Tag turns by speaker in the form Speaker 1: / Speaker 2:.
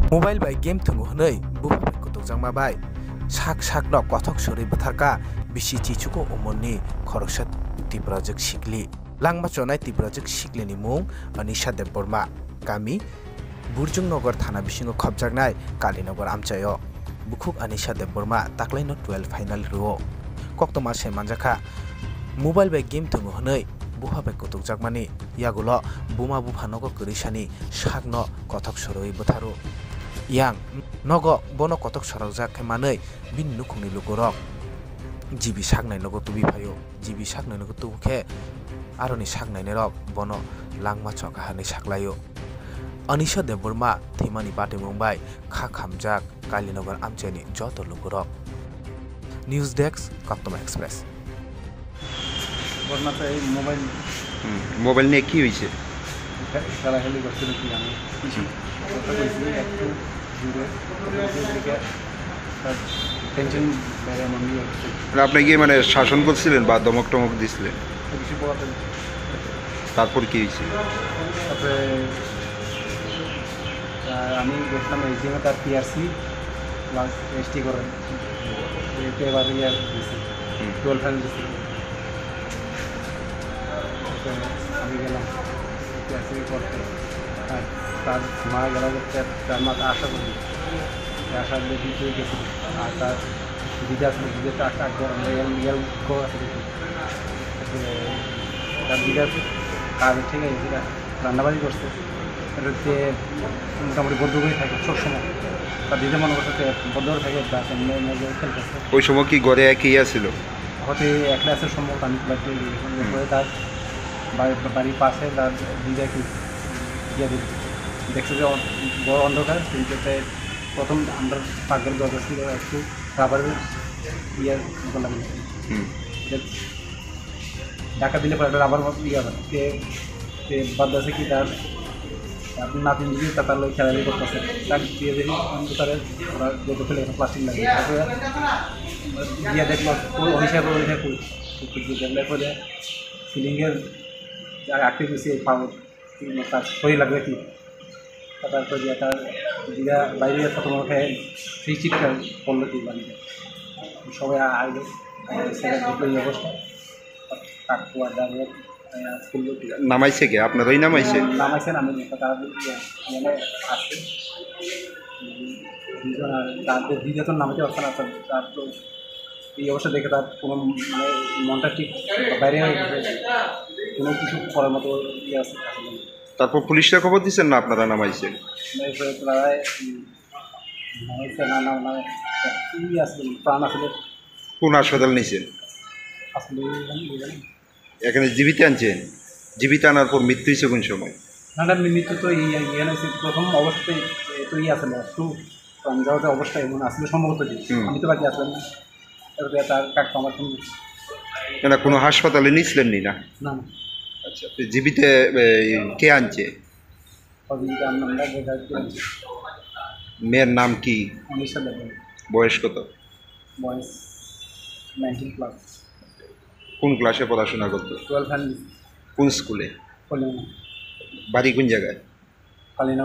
Speaker 1: Mobile by game thungu hnei bufa kutuk jangma bai sak sak no kothok sori butharka bisi chichuko umonni khoroksat tiprajak sikli langma chonai tiprajak sikli ni mung Anisha Debborma kami Burjungnogar thana bisingo khobjaknai Kalinagar amchayo bukhuk Anisha Debborma taklaino 12 final ruo koktoma se manjaka mobile by game thungu hnei buha by kutuk jakmani yagulo buma bufa nogo kurisani sakno kothok soroi butharu yang nogo bono kotok sorokjak khe manui bini nukhungni lugorok jibi saknai nogo tubi phaio jibi saknai nogo tubu khe aroni saknai rok bono langma choka hani saklaio Anisha Debborma thimani patimung bai kha khamjak Kalinagar amchani joto lugorok News Desk Koktoma Express
Speaker 2: mobile নিয়ে কি হয়েছে
Speaker 3: খেলাখেলি করছিল কি আমি কিছু কথা বলছি একটু দূরে দিকে টেনশন বাইরে আমি
Speaker 2: আপনি কি মানে শাসন করছিলেন বা দমক টমক দিছিলেন
Speaker 3: কিছু বলতে
Speaker 2: তারপর কি হয়েছে
Speaker 3: তারপরে আমি দেখলাম এই যে তার পিআরসি প্লাস এসটি করে এবার ইয়ার দিয়েছি 12 ফাইনাল দিয়েছি আমি গেলাম পিআরসি করতে আর তার মারা গেল তার মা আশা করি আশা দিয়ে দিয়ে গেছি আর তার দিদা আসলে দিদিটা আশা একবার আমরা ইয়াল গো আছে তার দিদা কাজ ঠিক আছে রান্নাবাড়ি করছে এটাতে মোটামুটি বদ্ধ হয়ে থাকে সবসময় তার দিদি মনে করছে বদ্ধ হয়ে থাকে খেলতেছে
Speaker 2: ওই সময় কি ঘরে একই ছিল
Speaker 3: হয়তো একলা আছে সম্ভবত আমি বাড়িতে তার বাড়ির পাশে তার দিদা কি ইয়ে দিল দেখছে যে বড় অন্ধকার সেইটাতে প্রথম আমরা পাকের দরজা ছিল একটু রাবারের ইয়ে বললাম ঢাকা দিলে পরে রাবার ইয়ে হবে বাদ আছে কি তার আপনি নাতিন দিকে তার লোক খেলাধুলি করতেছে তার দিয়ে দেখি তারা ওরা যত ফেলে প্লাস্টিক লাগে তারপরে দিয়ে দেখলো হিসাবে দেখলে পরে সিলিংয়ের আটকে গেছে তার শরীর লাগবে কি তারপর দিয়ে তার দিদা বাইরে প্রথম খেয়ে সেই চিৎকার করলো কি বাড়িতে সবাই আইলো সেটা দেখলো এই অবস্থা কাকুয়া দাঁড়িয়ে খুললো কি
Speaker 2: নামাইছে কে আপনারাই নামাইছে
Speaker 3: নামাইছেন আমি তারা আসছে তাদের দিদা তো নামাইতে পারছে না তার তো এই অবস্থা দেখে তার কোনো মানে মনটা ঠিক বাইরে হয়ে গেছে কোনো কিছু করার মতো ইয়ে আছে
Speaker 2: তারপর পুলিশরা খবর দিচ্ছেন না আপনারা নামাইছেন
Speaker 3: নামাইছে না না কি আসলে প্রাণ আসলে
Speaker 2: কোন হাসপাতাল নিয়েছেন
Speaker 3: আসলে
Speaker 2: এখানে জীবিত আনছেন জীবিত আনার পর মৃত্যু হয়েছে কোন সময়
Speaker 3: না না মৃত্যু তো ইয়ে হয়েছে প্রথম অবস্থায় তো ইয়ে আসলে একটু প্রাণ যাওয়াতে অবস্থায় এমন আসলে সম্ভবত আমি তো বাকি আসলাম না তার কাকু আমার সঙ্গে
Speaker 2: না কোনো হাসপাতালে নিয়েছিলেন নি না
Speaker 3: না
Speaker 2: আচ্ছা জীবিত কে আনছে মেয়ের নাম কি
Speaker 3: Anisha Debborma
Speaker 2: বয়স কত
Speaker 3: বয়স 19 প্লাস
Speaker 2: কোন ক্লাসে পড়াশোনা করতো
Speaker 3: 12 ফাইনাল
Speaker 2: কোন স্কুলে
Speaker 3: Kalinagar
Speaker 2: বাড়ি কোন জায়গায়
Speaker 3: Kalinagar